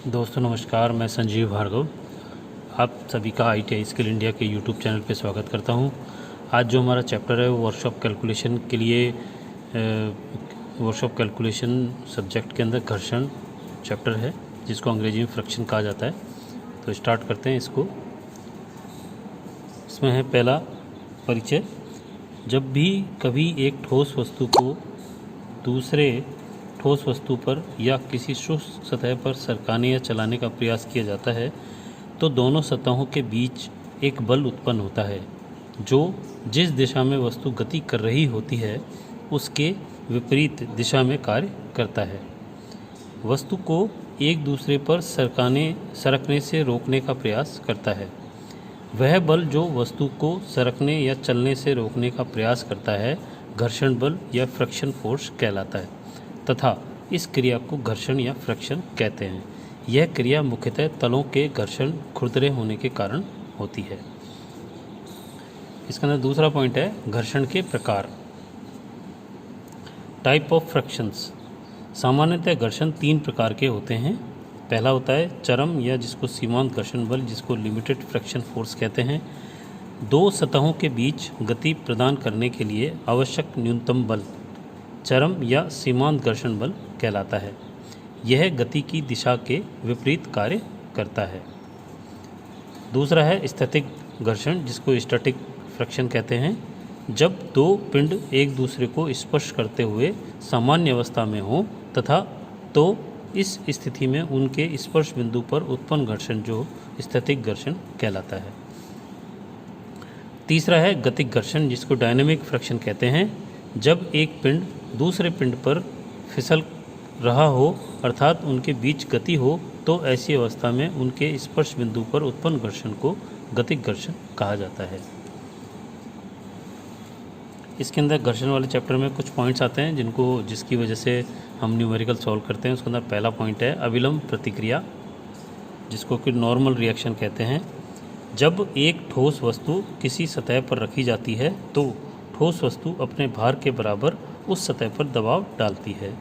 दोस्तों नमस्कार, मैं संजीव भार्गव आप सभी का ITI स्किल इंडिया के यूट्यूब चैनल पे स्वागत करता हूं। आज जो हमारा चैप्टर है वो वर्कशॉप कैलकुलेशन के लिए वर्कशॉप कैलकुलेशन सब्जेक्ट के अंदर घर्षण चैप्टर है, जिसको अंग्रेजी में फ्रिक्शन कहा जाता है। तो स्टार्ट करते हैं इसको। इसमें है पहला परिचय। जब भी कभी एक ठोस वस्तु को दूसरे ठोस वस्तु पर या किसी शुष्क सतह पर सरकाने या चलाने का प्रयास किया जाता है तो दोनों सतहों के बीच एक बल उत्पन्न होता है जो जिस दिशा में वस्तु गति कर रही होती है उसके विपरीत दिशा में कार्य करता है। वस्तु को एक दूसरे पर सरकने से रोकने का प्रयास करता है। वह बल जो वस्तु को सरकने या चलने से रोकने का प्रयास करता है घर्षण बल या फ्रिक्शन फोर्स कहलाता है तथा इस क्रिया को घर्षण या फ्रिक्शन कहते हैं। यह क्रिया मुख्यतः तलों के घर्षण खुरदरे होने के कारण होती है। इसके अंदर दूसरा पॉइंट है घर्षण के प्रकार। Type of frictions. सामान्यतः घर्षण 3 प्रकार के होते हैं। पहला होता है चरम या जिसको सीमांत घर्षण बल, जिसको लिमिटेड फ्रिक्शन फोर्स कहते हैं। दो सतहों के बीच गति प्रदान करने के लिए आवश्यक न्यूनतम बल चरम या सीमांत घर्षण बल कहलाता है। यह गति की दिशा के विपरीत कार्य करता है। दूसरा है स्थैतिक घर्षण, जिसको स्टैटिक फ्रिक्शन कहते हैं। जब दो पिंड एक दूसरे को स्पर्श करते हुए सामान्य अवस्था में हों तथा तो इस स्थिति में उनके स्पर्श बिंदु पर उत्पन्न घर्षण जो स्थैतिक घर्षण कहलाता है। तीसरा है गतिक घर्षण, जिसको डायनेमिक फ्रिक्शन कहते हैं। जब एक पिंड दूसरे पिंड पर फिसल रहा हो अर्थात उनके बीच गति हो तो ऐसी अवस्था में उनके स्पर्श बिंदु पर उत्पन्न घर्षण को गतिक घर्षण कहा जाता है। इसके अंदर घर्षण वाले चैप्टर में कुछ पॉइंट्स आते हैं जिसकी वजह से हम न्यूमेरिकल सॉल्व करते हैं। उसके अंदर पहला पॉइंट है अविलंब प्रतिक्रिया, जिसको कि नॉर्मल रिएक्शन कहते हैं। जब एक ठोस वस्तु किसी सतह पर रखी जाती है तो ठोस वस्तु अपने भार के बराबर उस सतह पर दबाव डालती है।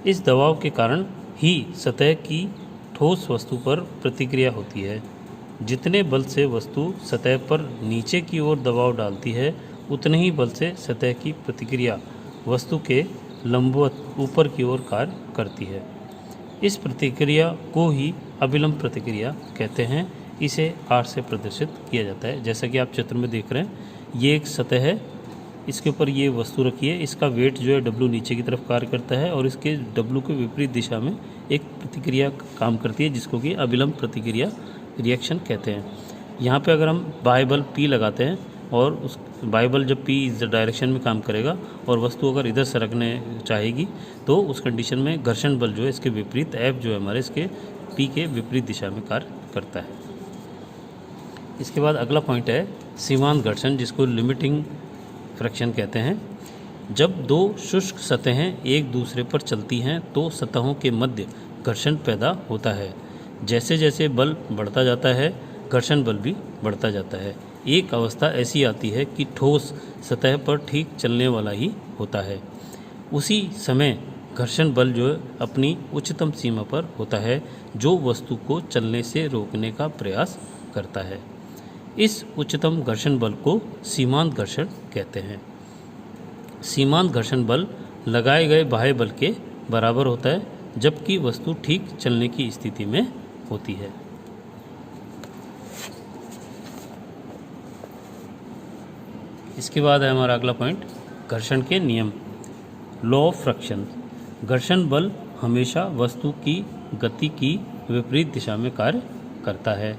इस दबाव के कारण ही सतह की ठोस वस्तु पर प्रतिक्रिया होती है। जितने बल से वस्तु सतह पर नीचे की ओर दबाव डालती है उतने ही बल से सतह की प्रतिक्रिया वस्तु के लंबवत ऊपर की ओर कार्य करती है। इस प्रतिक्रिया को ही अविलंब प्रतिक्रिया कहते हैं। इसे R से प्रदर्शित किया जाता है। जैसा कि आप चित्र में देख रहे हैं, ये एक सतह है, इसके ऊपर ये वस्तु रखी है। इसका वेट जो है W नीचे की तरफ कार्य करता है और इसके W के विपरीत दिशा में एक प्रतिक्रिया काम करती है, जिसको कि अविलंब प्रतिक्रिया रिएक्शन कहते हैं। यहाँ पे अगर हम बाह्य बल P लगाते हैं और उस बाह्य बल जब P इस डायरेक्शन में काम करेगा और वस्तु अगर इधर सरकने चाहेगी तो उस कंडीशन में घर्षण बल जो है इसके विपरीत F जो है हमारे इसके P के विपरीत दिशा में कार्य करता है। इसके बाद अगला पॉइंट है सीमांत घर्षण, जिसको लिमिटिंग फ्रिक्शन कहते हैं। जब दो शुष्क सतहें एक दूसरे पर चलती हैं तो सतहों के मध्य घर्षण पैदा होता है। जैसे जैसे बल बढ़ता जाता है घर्षण बल भी बढ़ता जाता है। एक अवस्था ऐसी आती है कि ठोस सतह पर ठीक चलने वाला ही होता है। उसी समय घर्षण बल जो अपनी उच्चतम सीमा पर होता है जो वस्तु को चलने से रोकने का प्रयास करता है। इस उच्चतम घर्षण बल को सीमांत घर्षण कहते हैं। सीमांत घर्षण बल लगाए गए बाह्य बल के बराबर होता है जबकि वस्तु ठीक चलने की स्थिति में होती है। इसके बाद है हमारा अगला पॉइंट घर्षण के नियम, लॉ ऑफ फ्रिक्शन। घर्षण बल हमेशा वस्तु की गति की विपरीत दिशा में कार्य करता है।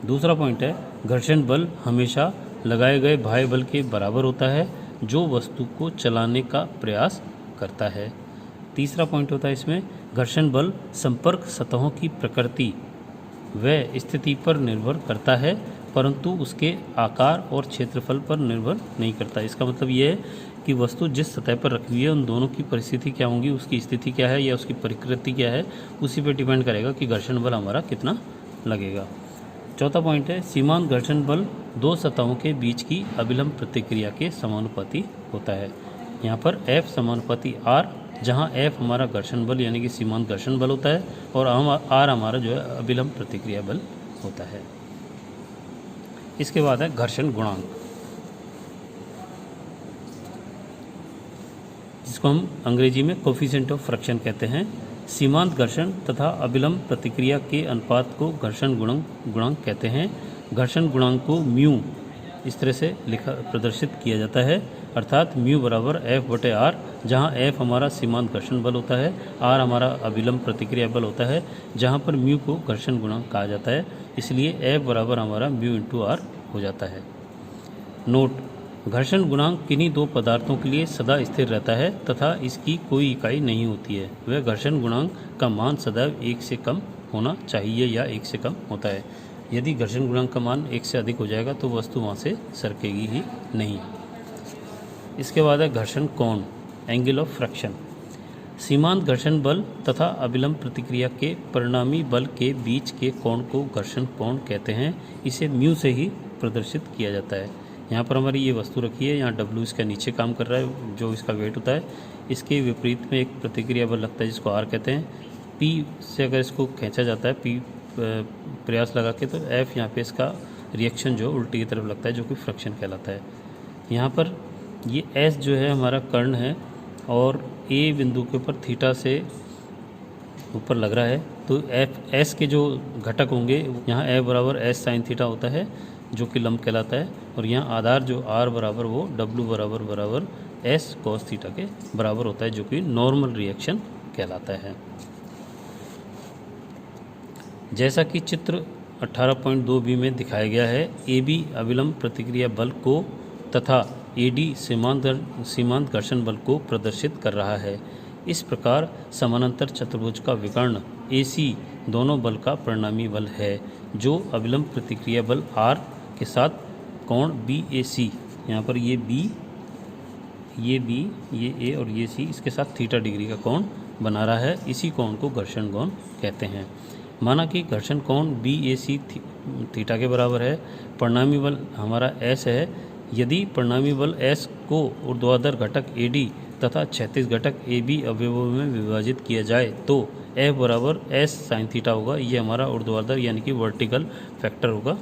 दूसरा पॉइंट है घर्षण बल हमेशा लगाए गए बाह्य बल के बराबर होता है जो वस्तु को चलाने का प्रयास करता है। तीसरा पॉइंट होता है इसमें घर्षण बल संपर्क सतहों की प्रकृति व स्थिति पर निर्भर करता है परंतु उसके आकार और क्षेत्रफल पर निर्भर नहीं करता। इसका मतलब ये है कि वस्तु जिस सतह पर रखी हुई है उन दोनों की परिस्थिति क्या होंगी, उसकी स्थिति क्या है या उसकी प्रकृति क्या है, उसी पर डिपेंड करेगा कि घर्षण बल हमारा कितना लगेगा। चौथा पॉइंट है सीमांत घर्षण बल दो सतहों के बीच की अविलंब प्रतिक्रिया के समानुपाती होता है। यहाँ पर F समानुपाती R जहाँ F हमारा घर्षण बल यानी कि सीमांत घर्षण बल होता है और R हमारा जो है अभिलंब प्रतिक्रिया बल होता है। इसके बाद है घर्षण गुणांक, जिसको हम अंग्रेजी में कोफिशिएंट ऑफ फ्रिक्शन कहते हैं। सीमांत घर्षण तथा अभिलंब प्रतिक्रिया के अनुपात को घर्षण गुणांक कहते हैं। घर्षण गुणांक को म्यू इस तरह से प्रदर्शित किया जाता है, अर्थात म्यू बराबर F/R, जहाँ F हमारा सीमांत घर्षण बल होता है, R हमारा अभिलंब प्रतिक्रिया बल होता है, जहाँ पर म्यू को घर्षण गुणांक कहा जाता है, इसलिए F बराबर हमारा म्यू × R हो जाता है। नोट: घर्षण गुणांक किन्हीं दो पदार्थों के लिए सदा स्थिर रहता है तथा इसकी कोई इकाई नहीं होती है। वह घर्षण गुणांक का मान सदैव 1 से कम होना चाहिए या 1 से कम होता है। यदि घर्षण गुणांक का मान 1 से अधिक हो जाएगा तो वस्तु वहाँ से सरकेगी ही नहीं। इसके बाद है घर्षण कोण, एंगल ऑफ फ्रिक्शन। सीमांत घर्षण बल तथा अभिलंब प्रतिक्रिया के परिणामी बल के बीच के कोण को घर्षण कोण कहते हैं। इसे म्यू से ही प्रदर्शित किया जाता है। यहाँ पर हमारी ये वस्तु रखी है, यहाँ W इसका नीचे काम कर रहा है जो इसका वेट होता है। इसके विपरीत में एक प्रतिक्रिया बल लगता है जिसको R कहते हैं। P से अगर इसको खींचा जाता है, P प्रयास लगा के, तो F यहाँ पे इसका रिएक्शन जो उल्टी की तरफ लगता है जो कि फ्रिक्शन कहलाता है। यहाँ पर ये S जो है हमारा कर्ण है और A बिंदु के ऊपर थीटा से ऊपर लग रहा है, तो S के जो घटक होंगे यहाँ F बराबर S साइन थीटा होता है जो कि लंब कहलाता है, और यहाँ आधार जो R बराबर वो W बराबर S cos थीटा के बराबर होता है जो कि नॉर्मल रिएक्शन कहलाता है। जैसा कि चित्र 18.2b में दिखाया गया है, AB अभिलंब प्रतिक्रिया बल को तथा AD सीमांत घर्षण बल को प्रदर्शित कर रहा है। इस प्रकार समानांतर चतुर्भुज का विकर्ण AC दोनों बल का परिणामी बल है, जो अभिलंब प्रतिक्रिया बल R के साथ कोण BAC, यहाँ पर ये B, ये A और ये C, इसके साथ थीटा डिग्री का कोण बना रहा है। इसी कोण को घर्षण कोण कहते हैं। माना कि घर्षण कोण BAC थीटा के बराबर है, परिणामी बल हमारा S है। यदि परिणामी बल S को ऊर्ध्वाधर घटक AD तथा क्षैतिज घटक AB अवयवों में विभाजित किया जाए तो F बराबर S साइन थीटा होगा। ये हमारा ऊर्ध्वाधर यानी कि वर्टिकल फैक्टर होगा।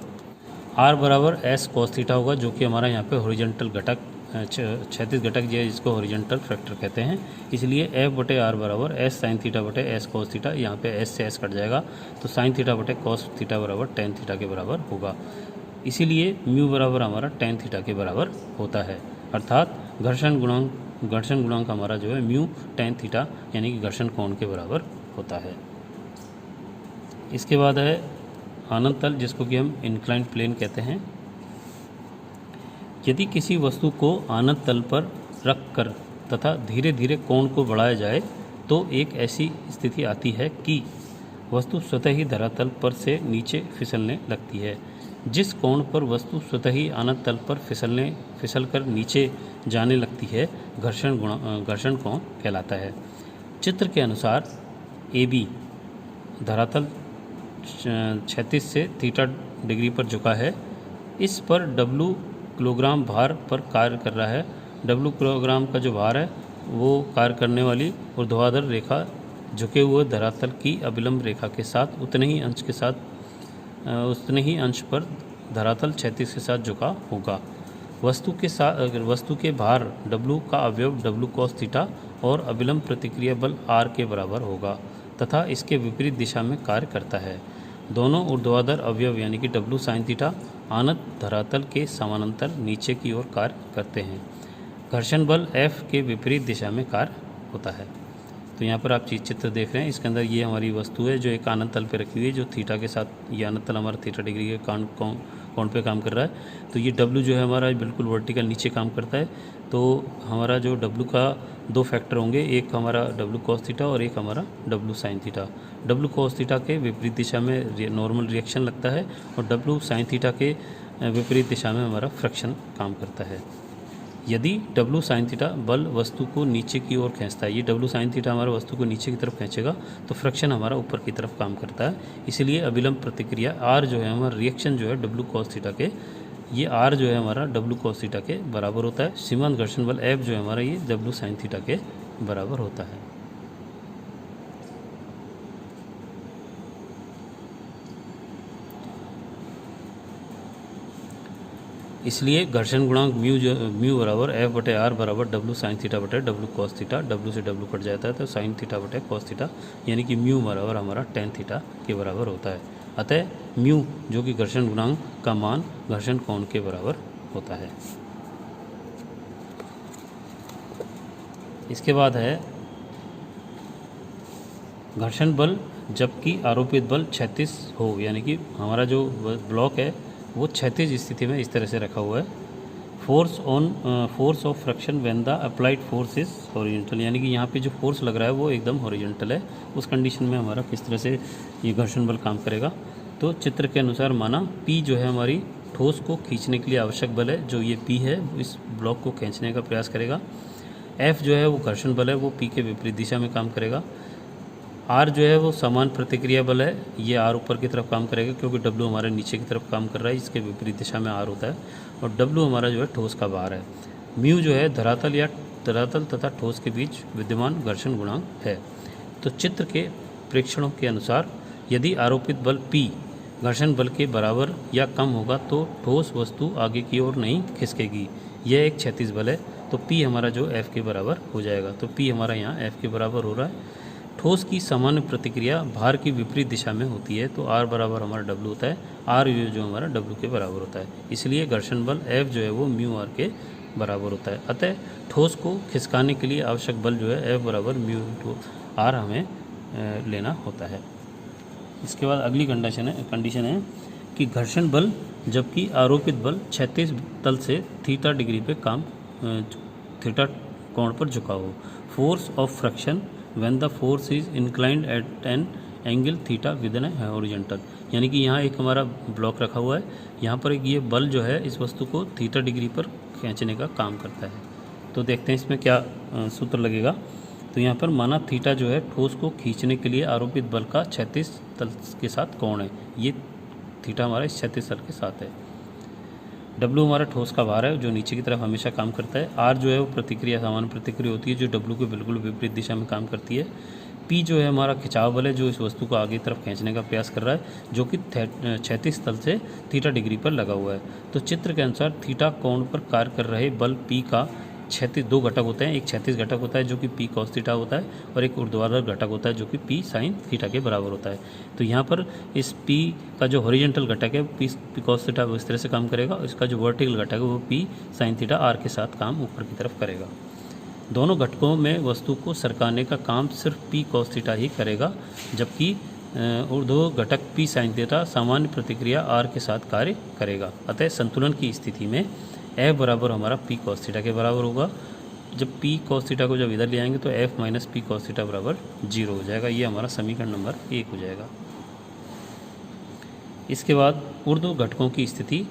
R बराबर S cos थीटा होगा जो कि हमारा यहाँ पे हॉरिजॉन्टल घटक क्षैतिज घटक जो है जिसको हॉरिजॉन्टल फैक्टर कहते हैं। इसलिए F/R बराबर S साइन थीटा बटे S cos थीटा, यहाँ पे S से S कट जाएगा तो साइन थीटा बटे cos थीटा बराबर tan थीटा के बराबर होगा। इसीलिए म्यू बराबर हमारा tan थीटा के बराबर होता है, अर्थात घर्षण गुणांक हमारा जो है म्यू tan थीटा यानी कि घर्षण कोण के बराबर होता है। इसके बाद है आनंत तल, जिसको कि हम इंक्लाइंड प्लेन कहते हैं। यदि किसी वस्तु को आनंत तल पर रख कर तथा धीरे धीरे कोण को बढ़ाया जाए तो एक ऐसी स्थिति आती है कि वस्तु स्वतः ही धरातल पर से नीचे फिसलने लगती है। जिस कोण पर वस्तु स्वतः ही अनंत तल पर फिसलकर नीचे जाने लगती है घर्षण कोण कहलाता है। चित्र के अनुसार AB धरातल क्षैतिज से थीटा डिग्री पर झुका है। इस पर W किलोग्राम भार पर कार्य कर रहा है। W किलोग्राम का जो भार है वो कार्य करने वाली ऊर्ध्वाधर रेखा झुके हुए धरातल की अभिलंब रेखा के साथ उतने ही अंश पर धरातल क्षैतिज के साथ झुका होगा। वस्तु के भार W का अवयव W cos थीटा और अभिलंब प्रतिक्रिया बल R के बराबर होगा तथा इसके विपरीत दिशा में कार्य करता है। दोनों ऊर्ध्वाधर अवयव यानी कि W sin थीटा आनत धरातल के समानांतर नीचे की ओर कार्य करते हैं। घर्षण बल F के विपरीत दिशा में कार्य होता है। तो यहाँ पर आप चित्र देख रहे हैं, इसके अंदर ये हमारी वस्तु है जो एक आनंत तल पे रखी हुई है, जो थीटा के साथ ये आनंत तल हमारा थीटा डिग्री के कोण पे काम कर रहा है। तो ये W जो है हमारा बिल्कुल वर्टिकल नीचे काम करता है। तो हमारा जो W का दो फैक्टर होंगे, एक हमारा W cos थीटा और एक हमारा W sin theta. W cos theta के विपरीत दिशा में नॉर्मल रिएक्शन लगता है और W sin थीटा के विपरीत दिशा में हमारा फ्रिक्शन काम करता है। यदि W sin थीटा बल वस्तु को नीचे की ओर खींचता है, ये W sin थीटा हमारा वस्तु को नीचे की तरफ खींचेगा तो फ्रिक्शन हमारा ऊपर की तरफ काम करता है। इसलिए अभिलंब प्रतिक्रिया R जो है हमारा रिएक्शन जो है W cos थीटा के, ये R जो है हमारा W cos थीटा के बराबर होता है। सीमांत घर्षण बल F जो है हमारा ये W sin थीटा के बराबर होता है। इसलिए घर्षण गुणांक म्यू बराबर एफ बटे आर बराबर डब्लू साइन थीटा बटे डब्लू कॉस थीटा, डब्लू से डब्लू कट जाता है तो साइन थीटा बटे कॉस थीटा, यानी कि म्यू बराबर हमारा टेन थीटा के बराबर होता है। अतः म्यू जो कि घर्षण गुणांक का मान घर्षण कोण के बराबर होता है। इसके बाद है घर्षण बल जबकि आरोपित बल क्षैतिज हो, यानी कि हमारा जो ब्लॉक है वो क्षैतिज स्थिति में इस तरह से रखा हुआ है। Force of friction when the applied force is horizontal, यानी कि यहाँ पे जो फोर्स लग रहा है वो एकदम हॉरिजॉन्टल है। उस कंडीशन में हमारा किस तरह से ये घर्षण बल काम करेगा, तो चित्र के अनुसार माना P जो है हमारी ठोस को खींचने के लिए आवश्यक बल है, जो ये P है इस ब्लॉक को खींचने का प्रयास करेगा। F जो है वो घर्षण बल है, वो P के विपरीत दिशा में काम करेगा। R जो है वो समान प्रतिक्रिया बल है, ये R ऊपर की तरफ काम करेगा क्योंकि W हमारे नीचे की तरफ काम कर रहा है, इसके विपरीत दिशा में R होता है। और W हमारा जो है ठोस का भार है। म्यू जो है धरातल तथा ठोस के बीच विद्यमान घर्षण गुणांक है। तो चित्र के प्रेक्षणों के अनुसार यदि आरोपित बल P घर्षण बल के बराबर या कम होगा तो ठोस वस्तु आगे की ओर नहीं खिसकेगी। यह एक क्षैतिज बल है, तो P हमारा जो F के बराबर हो जाएगा। तो P हमारा यहाँ F के बराबर हो रहा है। ठोस की सामान्य प्रतिक्रिया भार की विपरीत दिशा में होती है, तो R बराबर हमारा W होता है, R जो हमारा W के बराबर होता है। इसलिए घर्षण बल F जो है वो म्यू R के बराबर होता है। अतः ठोस को खिसकाने के लिए आवश्यक बल जो है F बराबर म्यू इंटू R हमें लेना होता है। इसके बाद अगली कंडीशन है कि घर्षण बल जबकि आरोपित बल क्षैतिज तल से थीटा डिग्री पे थीटा कोण पर झुका हो। Force of friction when the force is inclined at an angle theta with an horizontal, यानी कि यहाँ एक हमारा ब्लॉक रखा हुआ है, यहाँ पर एक ये बल जो है इस वस्तु को थीटा डिग्री पर खींचने का काम करता है। तो देखते हैं इसमें क्या सूत्र लगेगा। तो यहाँ पर माना थीटा जो है ठोस को खींचने के लिए आरोपित बल का क्षैतिज तल के साथ कोण है, ये थीटा हमारा इस क्षैतिज तल के साथ है। W हमारा ठोस का भार है जो नीचे की तरफ हमेशा काम करता है। R जो है वो प्रतिक्रिया सामान्य प्रतिक्रिया होती है जो W के बिल्कुल विपरीत दिशा में काम करती है। P जो है हमारा खिंचाव बल है जो इस वस्तु को आगे की तरफ खींचने का प्रयास कर रहा है, जो कि क्षैतिज तल से थीटा डिग्री पर लगा हुआ है। तो चित्र के अनुसार थीटा कोण पर कार्य कर रहे बल P का क्षैतिज दो घटक होते हैं, एक क्षैतिज घटक होता है जो कि P cos थीटा होता है और एक ऊर्ध्वाधर घटक होता है जो कि P sin थीटा के बराबर होता है। तो यहाँ पर इस P का जो हॉरिजॉन्टल घटक है P cos थीटा वो इस तरह से काम करेगा, इसका जो वर्टिकल घटक है वो P sin थीटा R के साथ काम ऊपर की तरफ करेगा। दोनों घटकों में वस्तु को सरकाने का काम सिर्फ P cos थीटा ही करेगा, जबकि ऊर्ध्व घटक P sin थीटा सामान्य प्रतिक्रिया R के साथ कार्य करेगा। अतः संतुलन की स्थिति में F बराबर हमारा P cos थीटा के बराबर होगा। जब P cos थीटा को जब इधर ले आएंगे तो F minus P cos theta बराबर 0 हो जाएगा। ये हमारा समीकरण नंबर 1 हो जाएगा। इसके बाद ऊर्ध्व घटकों की स्थिति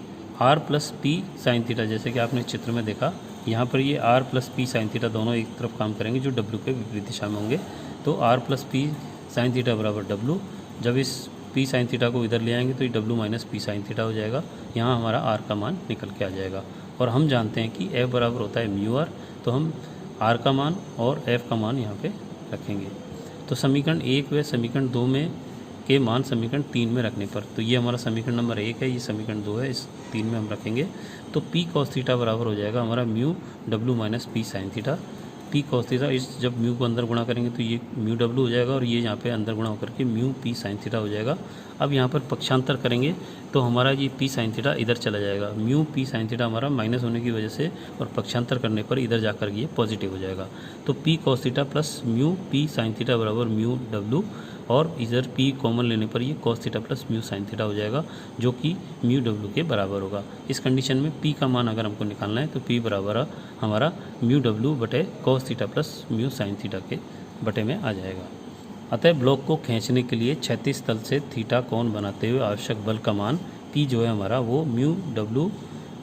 R plus P sine theta, जैसे कि आपने चित्र में देखा यहाँ पर ये R plus P sine theta दोनों एक तरफ काम करेंगे जो W के विपरीत दिशा में होंगे। तो R plus P sine theta बराबर W, जब इस P साइन थीटा को इधर ले आएंगे तो ये W minus P sine theta हो जाएगा। यहाँ हमारा R का मान निकल के आ जाएगा। और हम जानते हैं कि F बराबर होता है म्यू R, तो हम R का मान और F का मान यहाँ पे रखेंगे। तो समीकरण 1 व समीकरण 2 में के मान समीकरण 3 में रखने पर, तो ये हमारा समीकरण नंबर 1 है, ये समीकरण 2 है, इस 3 में हम रखेंगे। तो P cos थीटा बराबर हो जाएगा हमारा mu W minus P sine theta. P cos theta इस जब म्यू को अंदर गुणा करेंगे तो ये म्यू W हो जाएगा और ये यहाँ पे अंदर गुणा होकर के म्यू P साइन थीटा हो जाएगा। अब यहाँ पर पक्षांतर करेंगे तो हमारा ये P साइन थीटा इधर चला जाएगा। म्यू P साइन थीटा हमारा माइनस होने की वजह से और पक्षांतर करने पर इधर जाकर ये पॉजिटिव हो जाएगा। तो P cos theta plus mu P sine theta बराबर म्यू W, और इधर P कॉमन लेने पर ये cos theta plus mu sine theta हो जाएगा जो कि म्यू W के बराबर होगा। इस कंडीशन में P का मान अगर हमको निकालना है तो P बराबर हमारा म्यू W बटे cos theta plus mu sine theta के बटे में आ जाएगा। अतः ब्लॉक को खींचने के लिए क्षैतिज तल से थीटा कोण बनाते हुए आवश्यक बल का मान P जो है हमारा वो म्यू W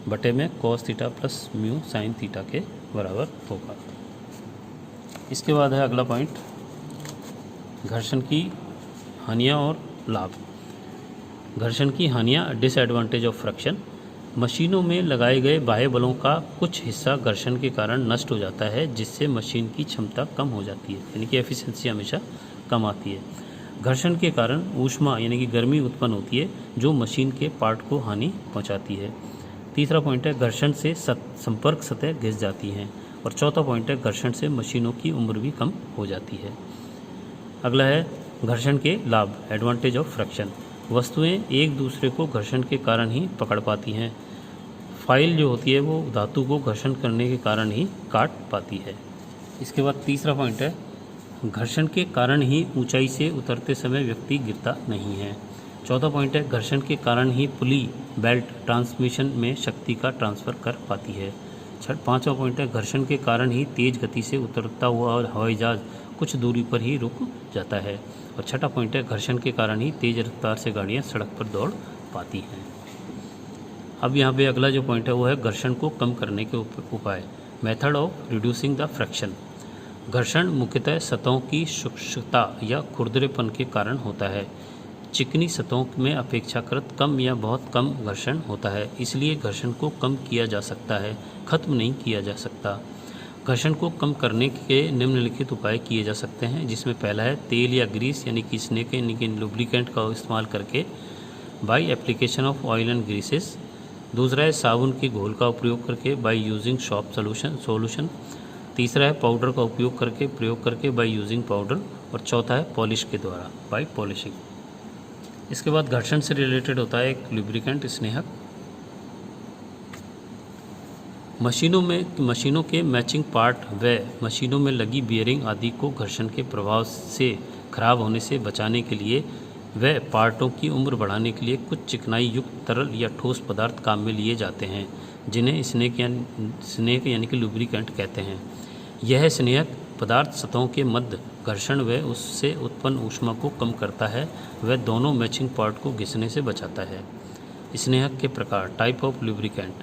बटे में cos theta plus mu sine theta के बराबर होगा। इसके बाद है अगला पॉइंट, घर्षण की हानियाँ और लाभ। घर्षण की हानियाँ, डिसएडवांटेज ऑफ फ्रिक्शन। मशीनों में लगाए गए बाह्य बलों का कुछ हिस्सा घर्षण के कारण नष्ट हो जाता है, जिससे मशीन की क्षमता कम हो जाती है, यानी कि एफिशिएंसी हमेशा कम आती है। घर्षण के कारण ऊष्मा यानी कि गर्मी उत्पन्न होती है, जो मशीन के पार्ट को हानि पहुंचाती है। तीसरा पॉइंट है घर्षण से संपर्क सतह घिस जाती हैं। और चौथा पॉइंट है घर्षण से मशीनों की उम्र भी कम हो जाती है। अगला है घर्षण के लाभ, एडवांटेज ऑफ फ्रिक्शन। वस्तुएं एक दूसरे को घर्षण के कारण ही पकड़ पाती हैं। फाइल जो होती है वो धातु को घर्षण करने के कारण ही काट पाती है। इसके बाद तीसरा पॉइंट है घर्षण के कारण ही ऊंचाई से उतरते समय व्यक्ति गिरता नहीं है। चौथा पॉइंट है घर्षण के कारण ही पुली बेल्ट ट्रांसमिशन में शक्ति का ट्रांसफ़र कर पाती है। पांचवा पॉइंट है घर्षण के कारण ही तेज़ गति से उतरता हुआ हवाई जहाज कुछ दूरी पर ही रुक जाता है। और छठा पॉइंट है घर्षण के कारण ही तेज़ रफ्तार से गाड़ियाँ सड़क पर दौड़ पाती हैं। अब यहाँ पे अगला जो पॉइंट है वो है घर्षण को कम करने के उपाय, method of reducing the friction. घर्षण मुख्यतः सतहों की शुष्कता या खुरदरेपन के कारण होता है। चिकनी सतहों में अपेक्षाकृत कम या बहुत कम घर्षण होता है, इसलिए घर्षण को कम किया जा सकता है, खत्म नहीं किया जा सकता। घर्षण को कम करने के निम्नलिखित उपाय किए जा सकते हैं, जिसमें पहला है तेल या ग्रीस यानी कि स्नेक यानी कि लुब्रिकेंट का इस्तेमाल करके by application of oil and greases. दूसरा है साबुन के घोल का उपयोग करके बाय यूजिंग सॉप सॉल्यूशन। तीसरा है पाउडर का प्रयोग करके बाय यूजिंग पाउडर। और चौथा है पॉलिश के द्वारा बाय पॉलिशिंग। इसके बाद घर्षण से रिलेटेड होता है एक लुब्रिकेंट, स्नेहक। मशीनों के मैचिंग पार्ट व मशीनों में लगी बियरिंग आदि को घर्षण के प्रभाव से खराब होने से बचाने के लिए व पार्टों की उम्र बढ़ाने के लिए कुछ चिकनाई युक्त तरल या ठोस पदार्थ काम में लिए जाते हैं, जिन्हें स्नेक यानी कि लुब्रिकेंट कहते हैं। यह स्नेहक पदार्थ सतहों के मध्य घर्षण व उससे उत्पन्न ऊष्मा को कम करता है व दोनों मैचिंग पार्ट को घिसने से बचाता है। स्नेहक के प्रकार, टाइप ऑफ लुब्रिकेंट।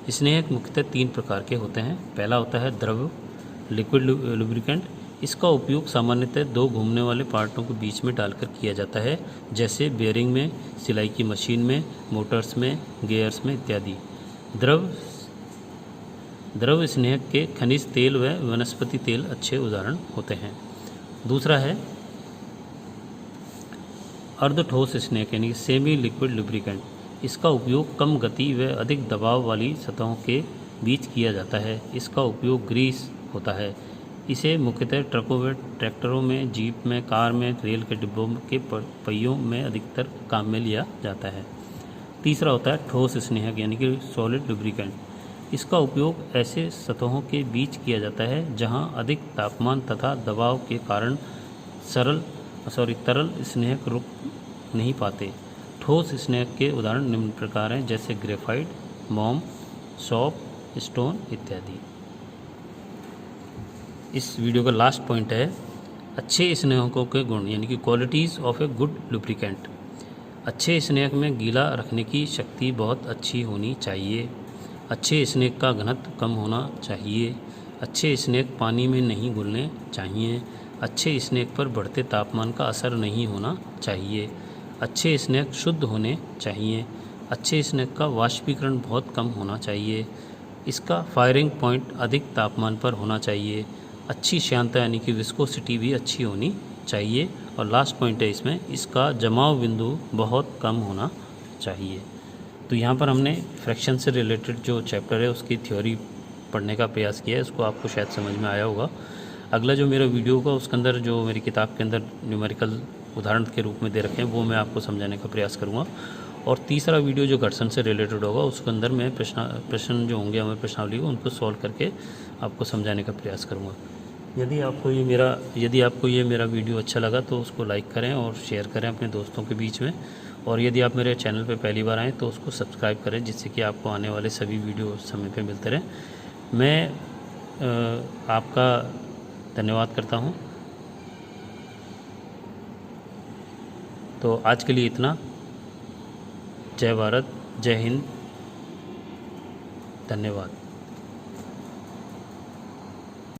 स्नेहक मुख्यतः 3 प्रकार के होते हैं। पहला होता है द्रव लिक्विड लुब्रिकेंट। इसका उपयोग सामान्यतः 2 घूमने वाले पार्टों के बीच में डालकर किया जाता है, जैसे बेयरिंग में, सिलाई की मशीन में, मोटर्स में, गियर्स में इत्यादि। द्रव स्नेहक के खनिज तेल व वनस्पति तेल अच्छे उदाहरण होते हैं। दूसरा है अर्ध ठोस स्नेहक यानी सेमी लिक्विड लुब्रिकेंट। इसका उपयोग कम गति व अधिक दबाव वाली सतहों के बीच किया जाता है। इसका उपयोग ग्रीस होता है। इसे मुख्यतः ट्रकों व ट्रैक्टरों में, जीप में, कार में, रेल के डिब्बों के पहियों में अधिकतर काम में लिया जाता है। तीसरा होता है ठोस स्नेहक यानी कि सॉलिड लुब्रिकेंट। इसका उपयोग ऐसे सतहों के बीच किया जाता है जहां अधिक तापमान तथा दबाव के कारण तरल स्नेहक रुक नहीं पाते। ठोस स्नेहक के उदाहरण निम्न प्रकार हैं, जैसे ग्रेफाइट, मोम, सॉप, स्टोन इत्यादि। इस वीडियो का लास्ट पॉइंट है अच्छे स्नेहकों के गुण यानी कि qualities of a good lubricant. अच्छे स्नेहक में गीला रखने की शक्ति बहुत अच्छी होनी चाहिए। अच्छे स्नेहक का घनत्व कम होना चाहिए। अच्छे स्नेहक पानी में नहीं घुलने चाहिए। अच्छे स्नेहक पर बढ़ते तापमान का असर नहीं होना चाहिए। अच्छे स्नेहक शुद्ध होने चाहिए। अच्छे स्नेहक का वाष्पीकरण बहुत कम होना चाहिए। इसका फायरिंग पॉइंट अधिक तापमान पर होना चाहिए। अच्छी श्यानता यानी कि विस्कोसिटी भी अच्छी होनी चाहिए। और लास्ट पॉइंट है इसमें, इसका जमाव बिंदु बहुत कम होना चाहिए। तो यहाँ पर हमने फ्रैक्शन से रिलेटेड जो चैप्टर है उसकी थ्योरी पढ़ने का प्रयास किया है, उसको आपको शायद समझ में आया होगा। अगला जो मेरा वीडियो होगा उसके अंदर जो मेरी किताब के अंदर न्यूमेरिकल उदाहरण के रूप में दे रखे हैं वो मैं आपको समझाने का प्रयास करूँगा। और तीसरा वीडियो जो घर्षण से रिलेटेड होगा उसके अंदर मैं प्रश्न जो होंगे हमें प्रश्नावली को उनको सॉल्व करके आपको समझाने का प्रयास करूँगा। यदि आपको ये मेरा वीडियो अच्छा लगा तो उसको लाइक करें और शेयर करें अपने दोस्तों के बीच में। और यदि आप मेरे चैनल पर पहली बार आएँ तो उसको सब्सक्राइब करें, जिससे कि आपको आने वाले सभी वीडियो समय पे मिलते रहें। मैं आपका धन्यवाद करता हूँ। तो आज के लिए इतना। जय भारत, जय हिंद, धन्यवाद।